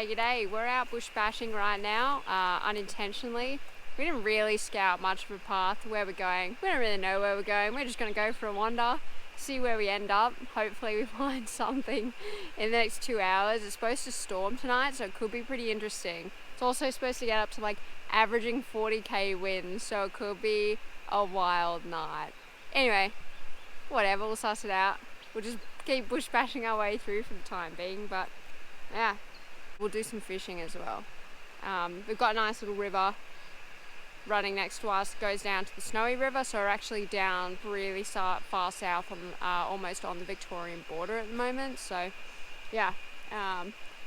G'day. We're out bush bashing right now, unintentionally. We didn't really scout much of a path where we're going. We don't really know where we're going. We're just going to go for a wander, see where we end up. Hopefully we find something in the next 2 hours. It's supposed to storm tonight, so it could be pretty interesting. It's also supposed to get up to like averaging 40k winds, so it could be a wild night. Anyway, whatever, we'll suss it out. We'll just keep bush bashing our way through for the time being, but yeah, we'll do some fishing as well. We've got a nice little river running next to us, goes down to the Snowy River, so we're actually down really far south, on almost on the Victorian border at the moment. So yeah,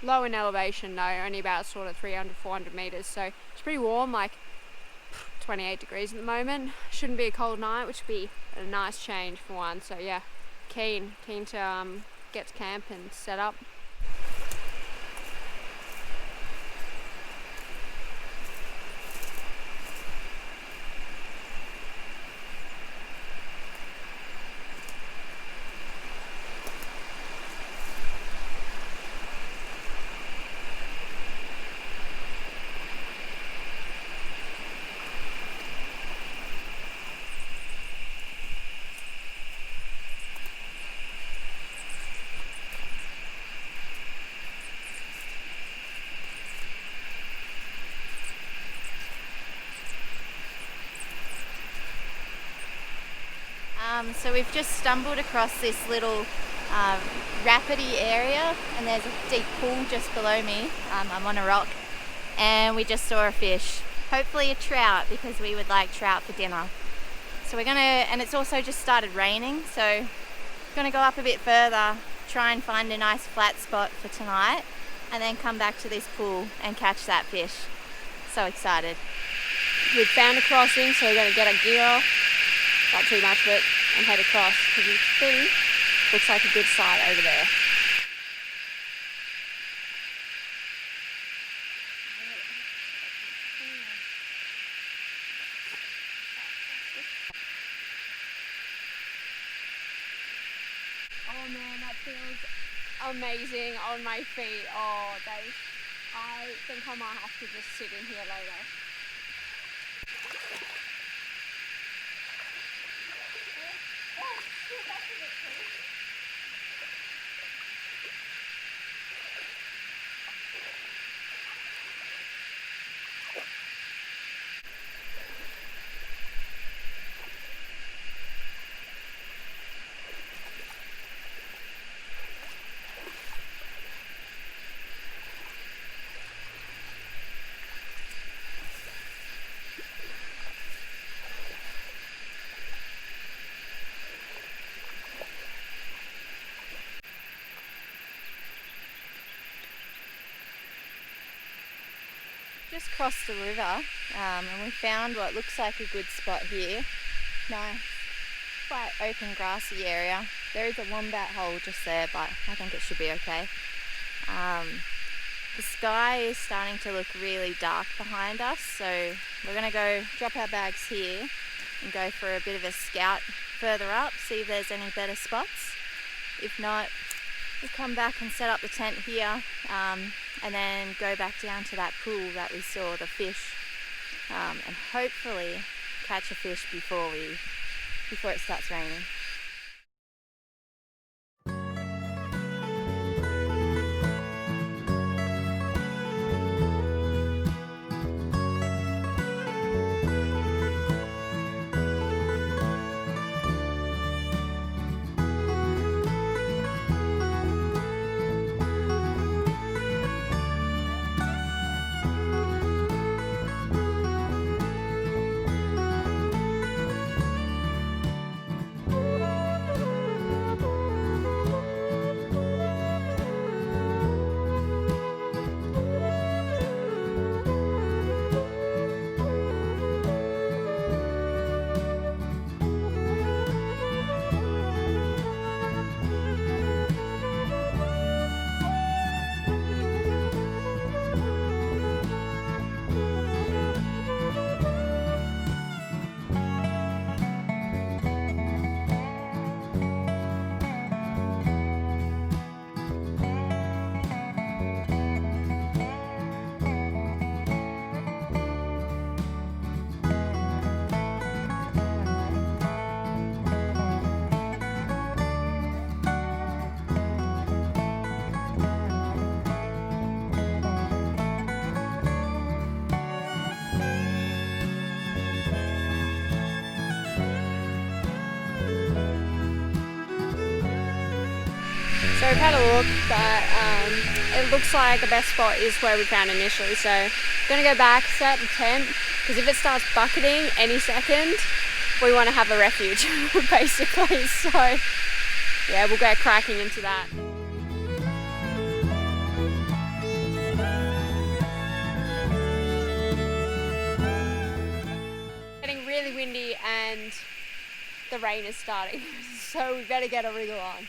low in elevation though, only about sort of 300-400 meters, so it's pretty warm, like 28 degrees at the moment. Shouldn't be a cold night, which would be a nice change for one. So yeah, keen to get to camp and set up. So we've just stumbled across this little rapidy area, and there's a deep pool just below me. I'm on a rock, and we just saw a fish, hopefully a trout, because we would like trout for dinner. So we're gonna, and it's also just started raining, so we're gonna go up a bit further, try and find a nice flat spot for tonight, and then come back to this pool and catch that fish. So excited. We've found a crossing, so we're going to get our gear off, not too much of it, and head across, because we think looks like a good site over there. Oh man, that feels amazing on my feet. Oh, I think I might have to just sit in here later. Just crossed the river, and we found what looks like a good spot here. Nice, quite open grassy area. There is a wombat hole just there, but I think it should be okay. The sky is starting to look really dark behind us, so we're going to go drop our bags here and go for a bit of a scout further up, see if there's any better spots. If not, we'll come back and set up the tent here, and then go back down to that pool that we saw the fish, and hopefully catch a fish before it starts raining. we've had a look, but it looks like the best spot is where we found initially. So I'm gonna go back, set the tent, because if it starts bucketing any second, we want to have a refuge, basically. So yeah, we'll get cracking into that. Getting really windy and the rain is starting, so we better get a wriggle on.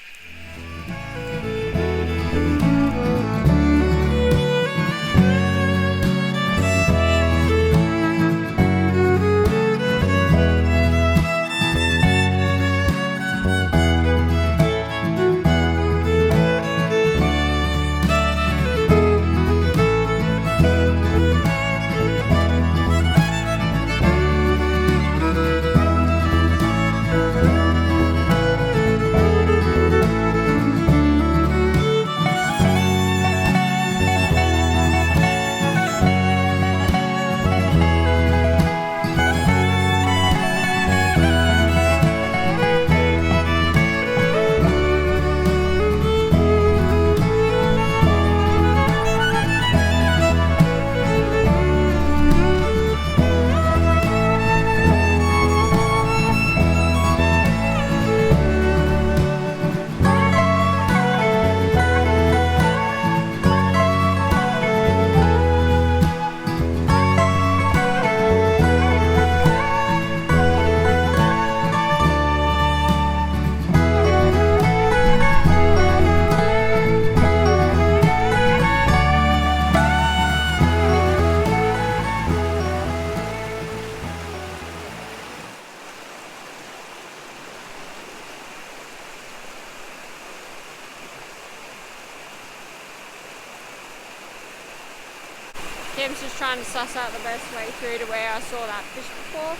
Kim's just trying to suss out the best way through to where I saw that fish before.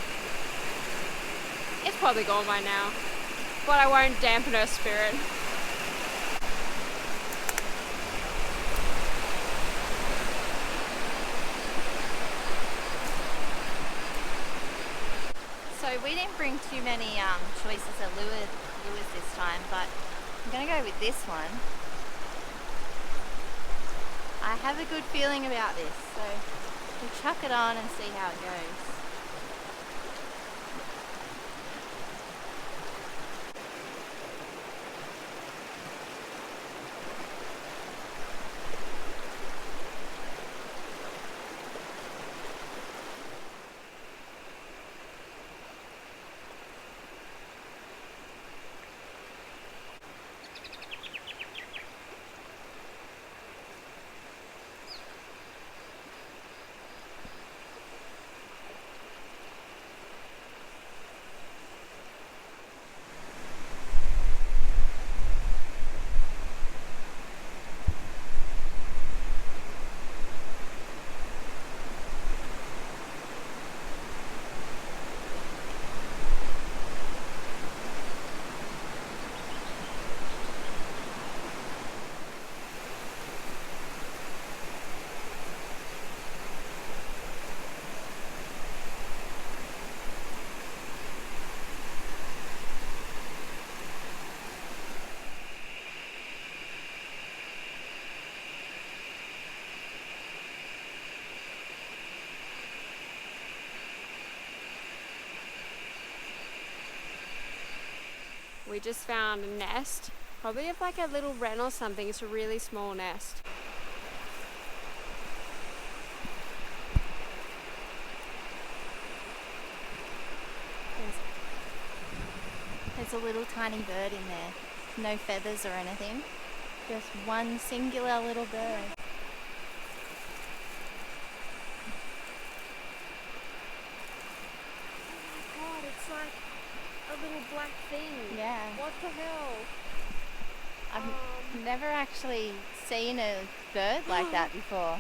It's probably gone by now, but I won't dampen her spirit. So we didn't bring too many choices of lures this time, but I'm going to go with this one. I have a good feeling about this, so we'll chuck it on and see how it goes. We just found a nest, probably of like a little wren or something. It's a really small nest. There's a little tiny bird in there, no feathers or anything, just one singular little bird. Oh my god, it's like a little black thing. Yeah. What the hell? I've never actually seen a bird like that before.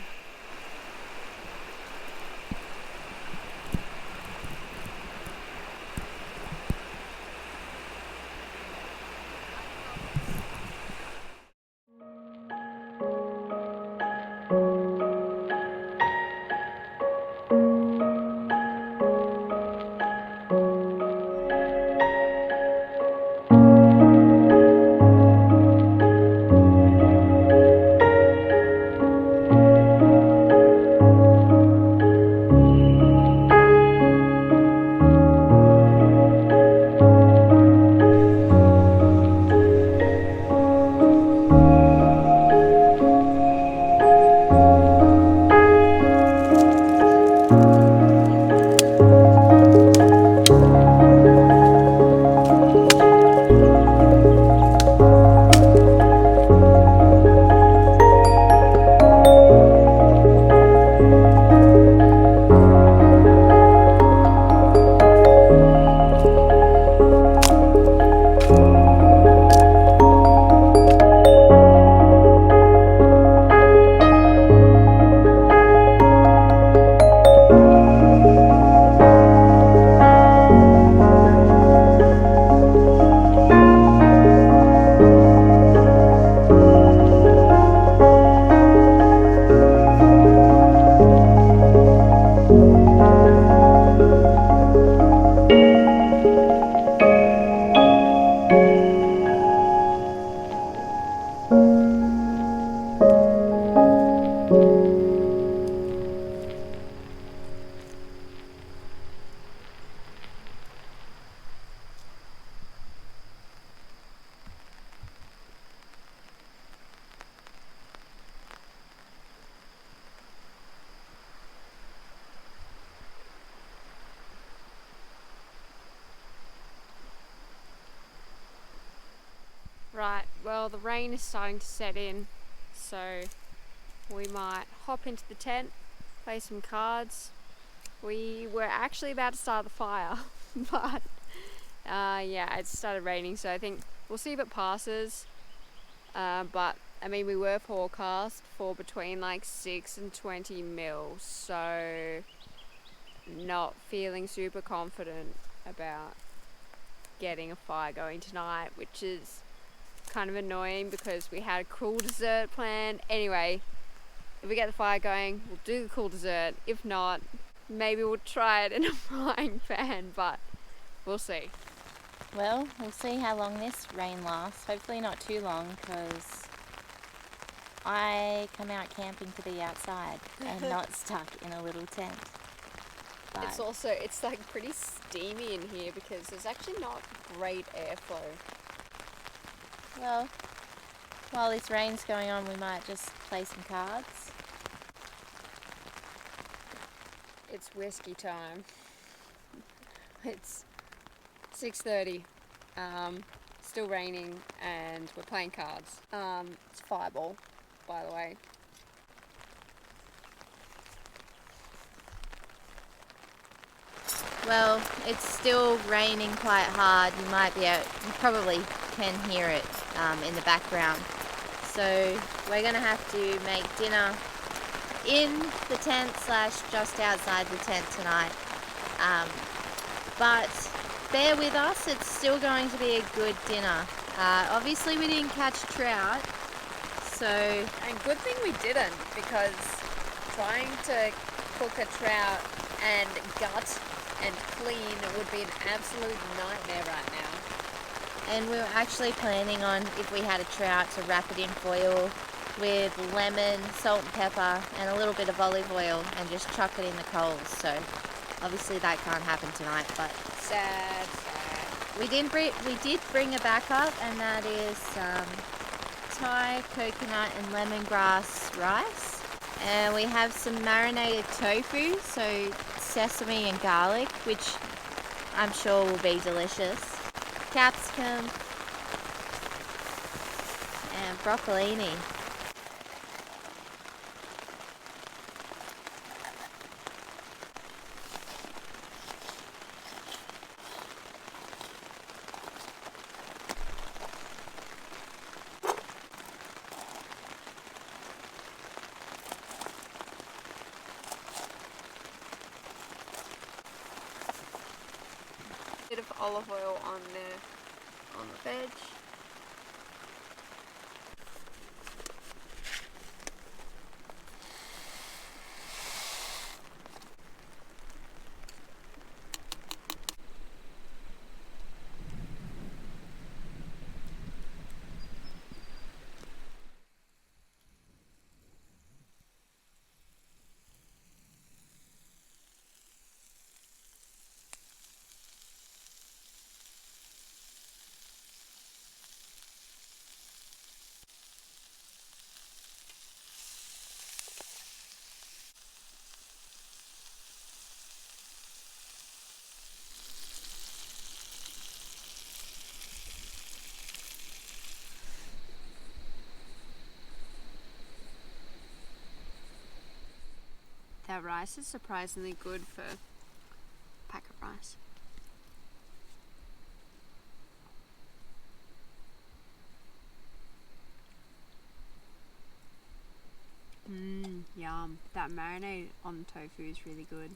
Well, the rain is starting to set in, so we might hop into the tent, play some cards. We were actually about to start the fire, but yeah, it started raining, so I think we'll see if it passes. But I mean, we were forecast for between like 6 and 20 mils, so not feeling super confident about getting a fire going tonight, which is kind of annoying because we had a cool dessert planned. Anyway, if we get the fire going, we'll do the cool dessert. If not, maybe we'll try it in a frying pan, but we'll see. Well, we'll see how long this rain lasts. Hopefully not too long, because I come out camping to be outside and not stuck in a little tent. But It's like pretty steamy in here because there's actually not great airflow. well, while this rain's going on, we might just play some cards. It's whiskey time. It's 6:30. Still raining, and we're playing cards. It's Fireball, by the way. Well, it's still raining quite hard. You probably can hear it in the background. So we're gonna have to make dinner in the tent / just outside the tent tonight. But bear with us, it's still going to be a good dinner. Obviously we didn't catch trout, so... And good thing we didn't, because trying to cook a trout and gut and clean would be an absolute nightmare right now. And we were actually planning on, if we had a trout, to wrap it in foil with lemon, salt and pepper, and a little bit of olive oil, and just chuck it in the coals. So obviously that can't happen tonight, but Sad. we did bring a backup, and that is Thai coconut and lemongrass rice. And we have some marinated tofu, so sesame and garlic, which I'm sure will be delicious. Capsicum and broccolini. Bit of olive oil on the veg. That rice is surprisingly good for a pack of rice. Yum. That marinade on the tofu is really good.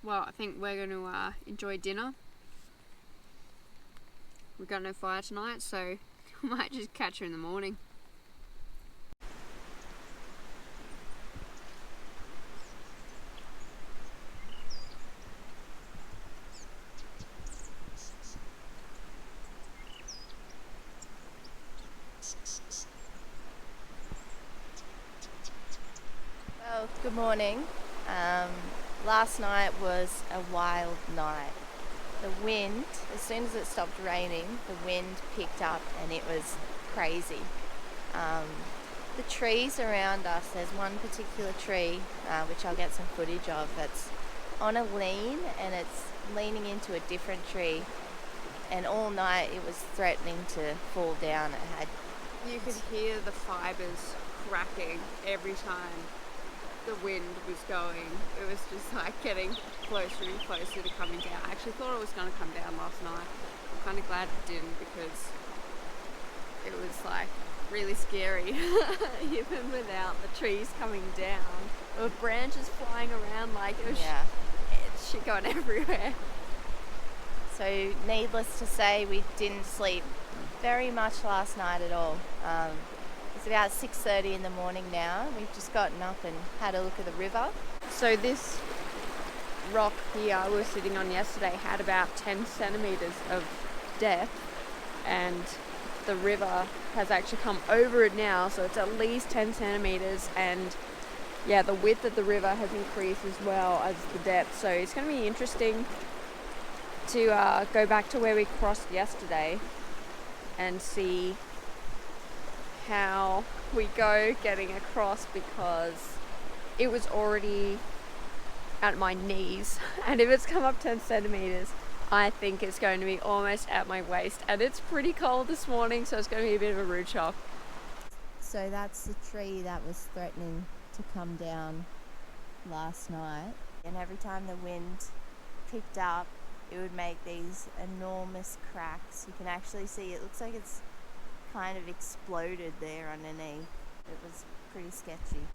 Well, I think we're going to enjoy dinner. We've got no fire tonight, so we might just catch her in the morning. Well, good morning. Last night was a wild night. The wind, as soon as it stopped raining, the wind picked up and it was crazy. The trees around us, there's one particular tree, which I'll get some footage of, that's on a lean, and it's leaning into a different tree, and all night it was threatening to fall down. It had you could hear the fibres cracking every time the wind was going. It was just like getting closer and closer to coming down. I actually thought it was going to come down last night. I'm kind of glad it didn't, because it was like really scary even without the trees coming down. There were branches flying around, like it was shit going everywhere. So needless to say, we didn't sleep very much last night at all. It's about 6:30 in the morning now. We've just gotten up and had a look at the river. So this rock here I was sitting on yesterday had about 10 centimetres of depth, and the river has actually come over it now, so it's at least 10 centimetres, and yeah, the width of the river has increased as well as the depth. So it's going to be interesting to go back to where we crossed yesterday and see how we go getting across, because it was already at my knees, and if it's come up 10 centimetres, I think it's going to be almost at my waist, and it's pretty cold this morning, so it's going to be a bit of a rude shock. So that's the tree that was threatening to come down last night, and every time the wind picked up, it would make these enormous cracks. You can actually see it looks like it's kind of exploded there underneath. It was pretty sketchy.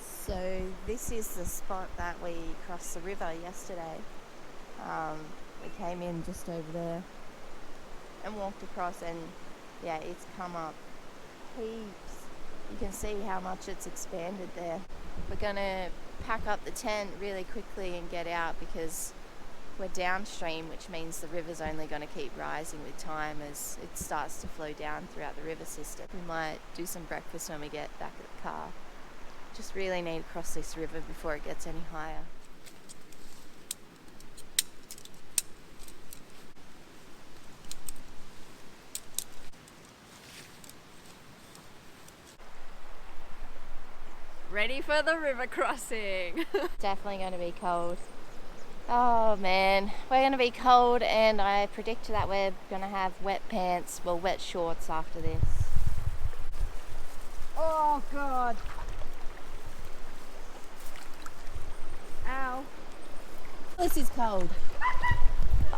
So this is the spot that we crossed the river yesterday. We came in just over there and walked across, and yeah, it's come up heaps. You can see how much it's expanded there. We're gonna pack up the tent really quickly and get out, because we're downstream, which means the river's only going to keep rising with time as it starts to flow down throughout the river system. We might do some breakfast when we get back at the car. Just really need to cross this river before it gets any higher. Ready for the river crossing. Definitely going to be cold. Oh man, we're going to be cold, and I predict that we're going to have wet pants, well, wet shorts after this. Oh god. Ow. This is cold.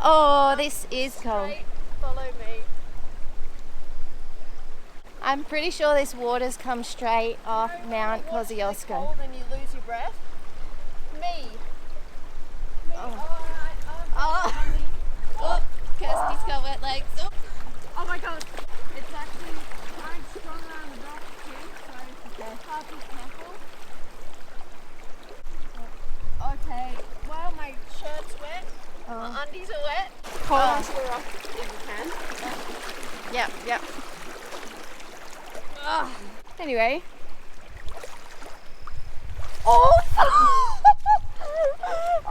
Oh, this is cold. Straight, follow me. I'm pretty sure this water's come straight off Mount Kosciuszko. Cold and you lose your breath. Me. Oh, Kirsty's got wet legs. Oh. Oh my god. It's actually quite strong around the back too, so hard to be careful. Okay. Well, my shirt's wet. My undies are wet. Hold on to the rock if you can. Yep. Anyway. Oh!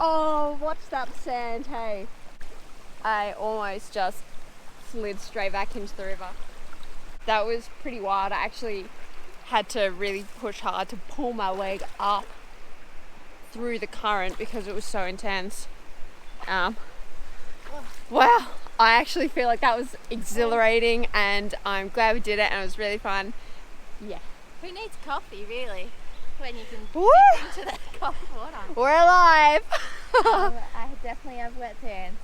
Oh, watch that sand, hey. I almost just slid straight back into the river. That was pretty wild. I actually had to really push hard to pull my leg up through the current because it was so intense. Wow, I actually feel like that was exhilarating, and I'm glad we did it, and it was really fun. Yeah. Who needs coffee, really, when you can Woo! dip into that cold water? We're alive! I definitely have wet pants.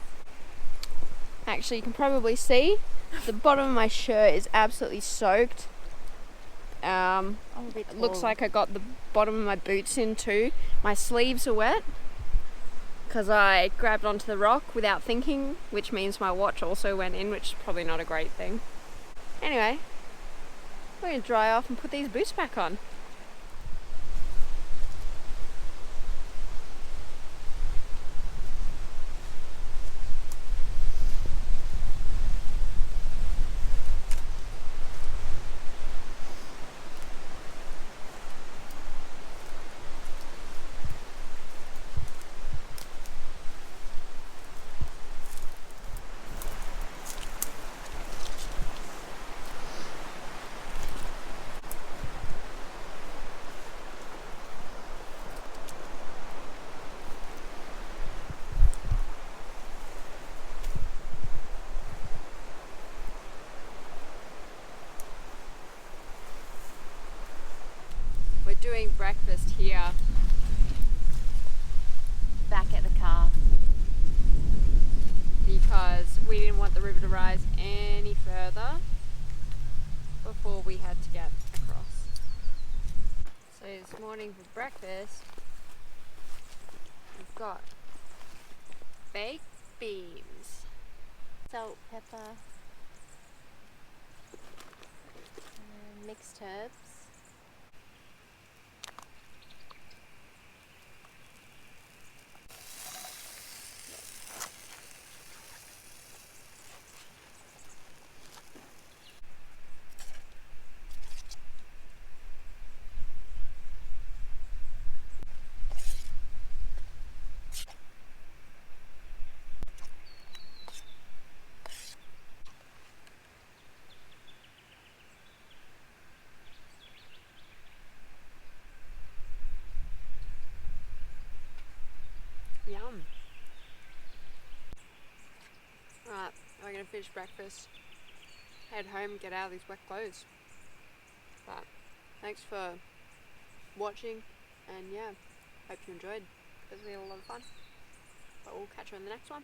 Actually, you can probably see the bottom of my shirt is absolutely soaked. I'm a bit It looks cold. like I got the bottom of my boots in too. My sleeves are wet because I grabbed onto the rock without thinking, which means my watch also went in, which is probably not a great thing. Anyway, we're going to dry off and put these boots back on. breakfast here. Back at the car. Because we didn't want the river to rise any further before we had to get across. So this morning for breakfast, we've got baked beans, Salt, pepper, and mixed herbs. yum. Alright, I'm gonna finish breakfast, head home, get out of these wet clothes. But thanks for watching, and yeah, hope you enjoyed. It was a lot of fun. But we'll catch you in the next one.